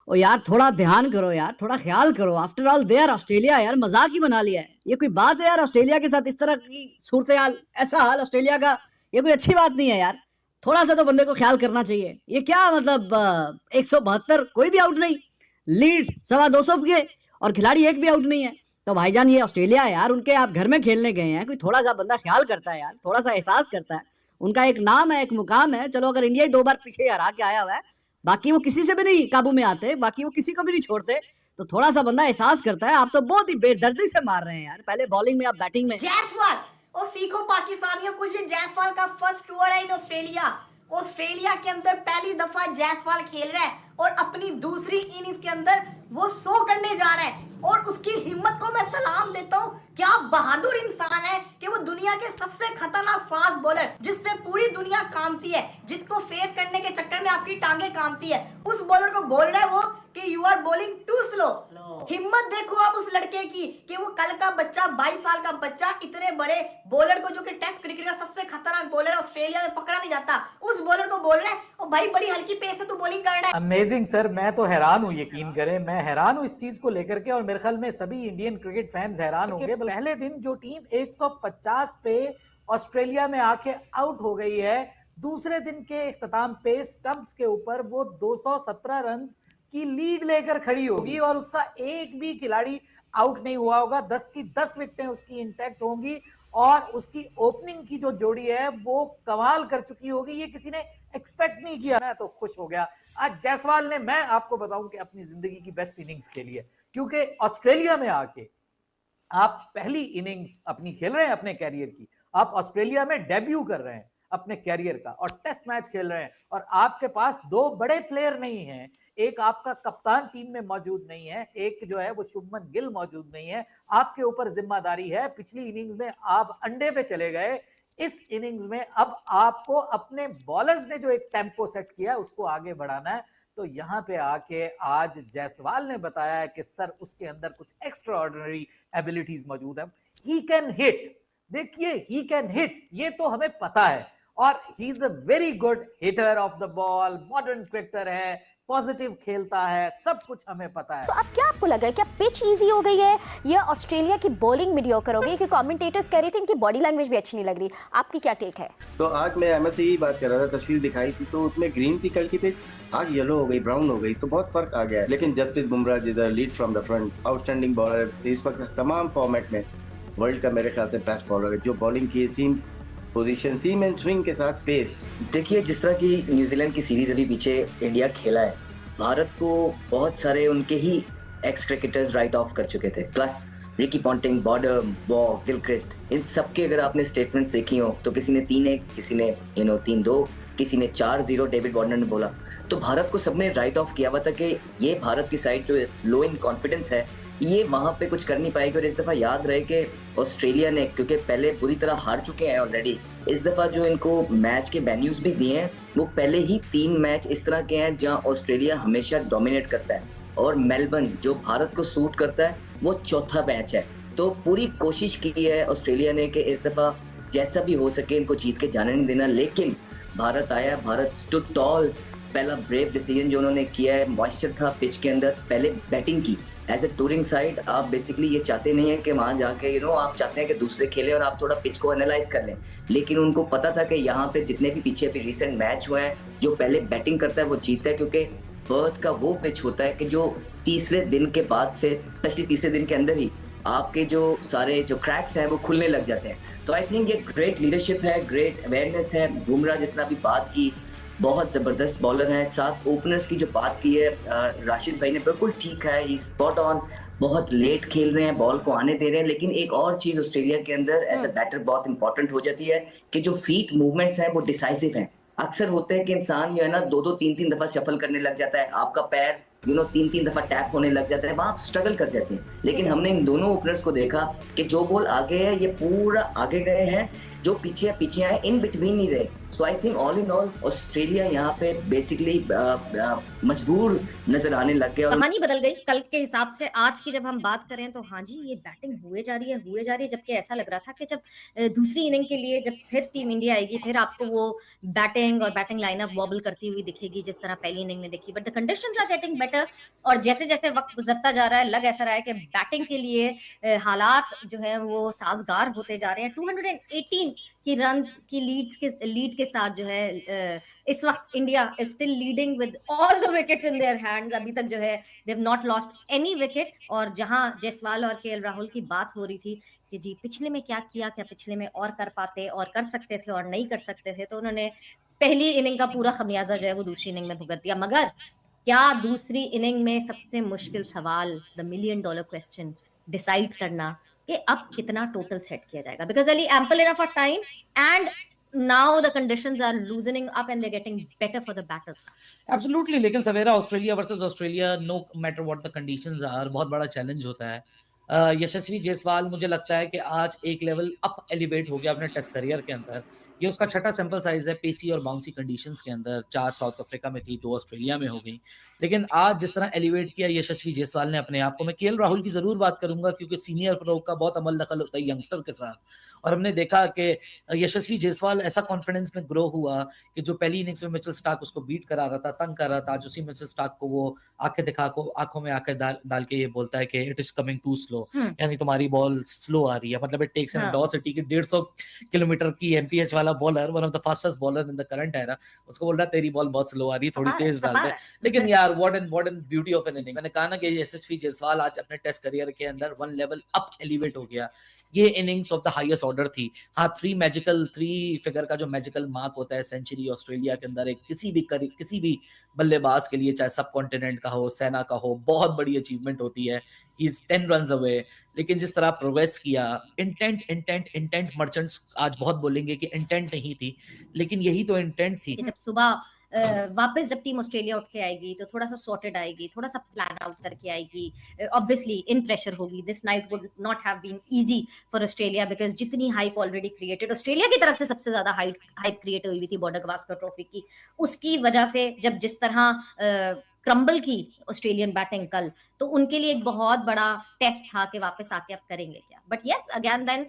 ओ यार थोड़ा ध्यान करो यार, थोड़ा ख्याल करो। After all they are Australia यार, मजाक ही बना लिया है। ये कोई बात है यार, ऑस्ट्रेलिया के साथ इस तरह की सूरत हाल, ऐसा हाल ऑस्ट्रेलिया का, ये कोई अच्छी बात नहीं है यार। थोड़ा सा तो बंदे को ख्याल करना चाहिए। ये क्या मतलब 172, कोई भी आउट नहीं, लीड 225 के, और खिलाड़ी एक भी आउट नहीं है। तो भाईजान ये ऑस्ट्रेलिया है यार, उनके आप घर में खेलने गए हैं, कोई थोड़ा सा बंदा ख्याल करता है यार, थोड़ा सा एहसास करता है। उनका एक नाम है, एक मुकाम है। चलो अगर इंडिया ही 2 बार पीछे हरा के आया हुआ है, बाकी वो किसी से भी नहीं काबू में आते, बाकी वो किसी को भी नहीं छोड़ते, तो थोड़ा सा बंदा एहसास करता है। आप तो बहुत ही बेदर्दी से मार रहे हैं यार, पहले बॉलिंग में, आप बैटिंग में। जायसवाल, और सीखो पाकिस्तानियों, कुछ दिन जायसवाल का फर्स्ट टूर है इन ऑस्ट्रेलिया। ऑस्ट्रेलिया के अंदर पहली दफा जायसवाल खेल रहा है और अपनी दूसरी इनिंग्स के अंदर वो 100 करने जा रहा है। और उसकी हिम्मत को मैं सलाम देता हूँ। क्या बहादुर इंसान है कि वो दुनिया के सबसे खतरनाक फास्ट बॉलर, जिससे पूरी दुनिया कामती है, जिसको फेस करने के चक्कर में आपकी टांगे कामती है, उस बॉलर को बोल रहा है वो कि you are bowling too slow. हिम्मत देखो आप उस लड़के की कि वो कल का बच्चा, 22 साल का बच्चा, इतने बड़े बॉलर को, जो कि टेस्ट क्रिकेट का सबसे खतरनाक बॉलर है, ऑस्ट्रेलिया में पकड़ा नहीं जाता, उस बॉलर को बोल रहा है और भाई बड़ी हल्की पेस से तू बॉलिंग कर रहा है। अमेजिंग सर, मैं तो हैरान हूँ, यकीन करें मैं हैरान हूँ इस चीज को लेकर के, और मेरे ख्याल में सभी इंडियन क्रिकेट फैंस हैरान होंगे। पहले दिन जो टीम 150 पे ऑस्ट्रेलिया में आके आउट हो गई है, दूसरे दिन के इख्तिताम पे स्टंप्स के ऊपर वो 217 रन की लीड लेकर खड़ी होगी और उसका एक भी खिलाड़ी आउट नहीं हुआ होगा। 10 की 10 विकेटें उसकी इंटैक्ट होंगी और उसकी ओपनिंग की जो जोड़ी है वो कमाल कर चुकी होगी। ये किसी ने एक्सपेक्ट नहीं किया। मैं तो खुश हो गया आज जायसवाल ने, मैं आपको बताऊं कि अपनी जिंदगी की बेस्ट इनिंग्स खेली है, क्योंकि ऑस्ट्रेलिया में आके आप पहली इनिंग्स अपनी खेल रहे हैं अपने कैरियर की, आप ऑस्ट्रेलिया में डेब्यू कर रहे हैं अपने कैरियर का और टेस्ट मैच खेल रहे हैं, और आपके पास 2 बड़े प्लेयर नहीं हैं। एक आपका कप्तान टीम में मौजूद नहीं है, एक जो है वो शुभमन गिल मौजूद नहीं है। आपके ऊपर जिम्मेदारी है। पिछली इनिंग्स में आप अंडे पे चले गए, इस इनिंग्स में अब आपको अपने बॉलर्स ने जो एक टेम्पो सेट किया उसको आगे बढ़ाना है। तो यहाँ पे आके आज जायसवाल ने बताया है कि सर उसके अंदर कुछ एक्स्ट्रा ऑर्डिनरी एबिलिटीज मौजूद है। ही कैन हिट, देखिए ही कैन हिट, ये तो हमें पता है, और he is a very good hitter of the ball, modern cricketer है, पॉजिटिव खेलता है, सब कुछ हमें पता है। तो अब क्या आपको लगा है, क्या पिच इजी हो गई है या ऑस्ट्रेलिया की बॉलिंग मीडियोकर हो गई? क्योंकि कमेंटेटर्स कह रहे थे इनकी बॉडी लैंग्वेज भी अच्छी नहीं लग रही। आपकी क्या टेक है? तो आज मैं एमएस से ही बात कर रहा था, तस्वीर दिखाई थी तो उसमें ग्रीन थी कल की पिच, आज येलो हो गई, ब्राउन हो गई, तो बहुत फर्क आ गया है। लेकिन जसप्रीत बुमराह जिधर lead from the front, outstanding bowler, इस वक्त तमाम फॉर्मेट में वर्ल्ड का मेरे ख्याल से बेस्ट बॉलर है, जो बॉलिंग की सीम पोजीशन, सीम एंड स्विंग के साथ पेस। देखिए जिस तरह की न्यूजीलैंड की सीरीज अभी पीछे इंडिया खेला है, भारत को बहुत सारे उनके ही एक्स क्रिकेटर्स राइट ऑफ कर चुके थे, plus Ricky Ponting, Border, Waugh, Gilchrist, इन सबके अगर आपने स्टेटमेंट्स देखी हो तो किसी ने 3-1, किसी ने 3-2, किसी ने 4-0 डेविड वार्नर ने बोला। तो भारत को सबने राइट ऑफ किया हुआ था कि ये भारत की साइड जो लो इन कॉन्फिडेंस है, ये वहां पे कुछ कर नहीं पाएगी। और इस दफा याद रहे कि ऑस्ट्रेलिया ने, क्योंकि पहले बुरी तरह हार चुके हैं ऑलरेडी, इस दफा जो इनको मैच के वेन्यूज भी दिए हैं वो पहले ही 3 मैच इस तरह के हैं जहां ऑस्ट्रेलिया हमेशा डोमिनेट करता है, और मेलबर्न जो भारत को सूट करता है वो चौथा मैच है। तो पूरी कोशिश की है ऑस्ट्रेलिया ने कि इस दफा जैसा भी हो सके इनको जीत के जाने नहीं देना, लेकिन भारत आया, भारत स्टूड टॉल। पहला ब्रेव डिसीजन जो उन्होंने किया है, मॉइस्चर था पिच के अंदर, पहले बैटिंग की। एज ए टूरिंग साइड आप बेसिकली ये चाहते नहीं है कि वहाँ जाके आप चाहते हैं कि दूसरे खेलें और आप थोड़ा पिच को एनालाइज कर लें, लेकिन उनको पता था कि यहाँ पे जितने भी पीछे भी रिसेंट मैच हुए हैं, जो पहले बैटिंग करता है वो जीतता है, क्योंकि पर्थ का वो पिच होता है कि जो तीसरे दिन के बाद से, स्पेशली तीसरे दिन के अंदर ही आपके जो सारे जो क्रैक्स हैं वो खुलने लग जाते हैं। तो आई थिंक ये ग्रेट लीडरशिप है, ग्रेट अवेयरनेस है। बुमराह जिस तरह अभी बात की, बहुत ज़बरदस्त बॉलर है। साथ ओपनर्स की जो बात की है राशिद भाई ने, बिल्कुल ठीक है, ही स्पॉट ऑन। बहुत लेट खेल रहे हैं, बॉल को आने दे रहे हैं, लेकिन एक और चीज़ ऑस्ट्रेलिया के अंदर एज अ बैटर बहुत इंपॉर्टेंट हो जाती है कि जो फीट मूवमेंट्स हैं वो डिसाइसिव हैं। अक्सर होते हैं कि इंसान जो है ना 2-3 दफ़ा शफल करने लग जाता है, आपका पैर 3 दफ़ा टैप होने लग जाता है, वहाँ आप स्ट्रगल कर जाते हैं। लेकिन हमने इन दोनों ओपनर्स को देखा कि जो बॉल आगे है ये पूरा आगे गए हैं, जो पीछे आए इन बिटवीन नहीं रहे। So I think all in all Australia यहाँ पे बेसिकली मजबूर नजर आने लग गया। कहानी बदल गई कल के हिसाब से। आज की जब हम बात करें तो हाँ जी, ये बैटिंग हुए जा रही है, जबकि ऐसा लग रहा था कि जब दूसरी इनिंग के लिए जब फिर टीम इंडिया आएगी, फिर आपको वो बैटिंग लाइनअप वॉबल करती हुई दिखेगी जिस तरह पहली इनिंग में दिखी। But the conditions are getting better, और जैसे जैसे वक्त गुजरता जा रहा है, लग ऐसा रहा है कि बैटिंग के लिए हालात जो है वो साजगार होते जा रहे हैं। 218 की रन की लीड के साथ जो है इस वक्त India is still leading with all the wickets in their hands. अभी तक जो है they have not lost any wicket. और जहां जायसवाल और केएल राहुल की बात हो रही थी कि जी पिछले में क्या किया, क्या पिछले में और कर पाते और कर सकते थे और नहीं कर सकते थे, तो उन्होंने पहली इनिंग का पूरा खमियाजा जो है वो दूसरी इनिंग में भुगत दिया। मगर क्या दूसरी इनिंग में सबसे मुश्किल सवाल, द $1 million क्वेश्चन, डिसाइड करना कि अब कितना टोटल सेट किया जाएगा, because Ali ample enough of time and now the conditions are loosening up and they're getting better for the batters. Absolutely, लेकिन सवेरा Australia versus Australia, no matter what the conditions are, बहुत बड़ा challenge होता है। यशस्वी जायसवाल मुझे लगता है कि आज एक लेवल अप एलिवेट हो गया अपने टेस्ट करियर के अंदर। ये उसका छठा सैंपल साइज है पेसी और बाउंसी कंडीशंस के अंदर। 4 साउथ अफ्रीका में थी, 2 ऑस्ट्रेलिया में हो गई। लेकिन आज जिस तरह एलिवेट किया यशस्वी जायसवाल ने अपने आप को, मैं केएल राहुल की जरूर बात करूंगा क्योंकि सीनियर प्रो का बहुत अमल दखल होता है यंगस्टर के साथ, और हमने देखा कि यशस्वी जायसवाल ऐसा कॉन्फिडेंस में ग्रो हुआ कि जो पहली इनिंग्स में मिचेल स्टार्क उसको बीट करा रहा था, तंग कर रहा था, आज उसी मिचेल स्टार्क को वो आंखों में आंखें डाल के ये बोलता है कि it is coming too slow, यानी तुम्हारी बॉल स्लो आ रही है। मतलब इट टेक्स एन ऑडेसिटी की 150 किलोमीटर की एमपीएच वाला bowler, one of the fastest bowler in the current era, उसको बोल रहा है तेरी बॉल बहुत स्लो आ रही है, थोड़ी तेज डाल दे। लेकिन यार what an beauty of N inning. मैंने कहा ना कि यशस्वी जायसवाल आज अपने टेस्ट करियर के अंदर 1 लेवल अप एलिवेट हो गया। ये innings of the highest order थी। हाँ, 3 फिगर का जो मैजिकल मार्क होता है सेंचुरी ऑस्ट्रेलिया के अंदर, एक किसी भी बल्लेबाज के लिए, चाहे सब कॉन्टिनेंट का हो, सेना का हो, बहुत बड़ी अचीवमेंट होती है। He is 10 runs away. लेकिन जिस तरह प्रोग्रेस किया, इंटेंट मर्चेंट्स आज बहुत बोलेंगे कि इंटेंट नहीं थी, लेकिन यही तो इंटेंट थी। जब सुबह वापस जब टीम ऑस्ट्रेलिया उठ के आएगी तो थोड़ा सा सॉर्टेड आएगी, थोड़ा सा प्लान आउट करके आएगी, ऑब्वियसली इन प्रेशर होगी। This night would not have been easy for Australia because जितनी हाइप ऑलरेडी क्रिएटेड, ऑस्ट्रेलिया की तरफ से सबसे ज्यादा हाइप क्रिएट हुई थी बॉर्डर गवास्कर ट्रॉफी की, उसकी वजह से जब जिस तरह क्रम्बल की ऑस्ट्रेलियन बैटिंग कल, तो उनके लिए एक बहुत बड़ा टेस्ट था कि वापस आके अब करेंगे क्या। बट यस अगेन देन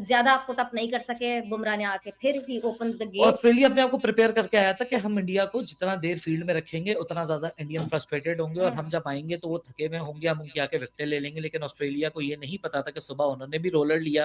ज्यादा पुट अप नहीं कर सके बुमराह ने आके, फिर he opens the gate. Australia अपने आप को प्रिपेयर करके आया था कि हम इंडिया को जितना देर फील्ड में रखेंगे उतना ज्यादा इंडियन फ्रस्ट्रेटेड होंगे, और हम जब आएंगे तो वो थके हुए होंगे, हम उनके आके विकेट ले लेंगे। लेकिन ऑस्ट्रेलिया को ये नहीं पता था कि सुबह उन्होंने भी रोलर लिया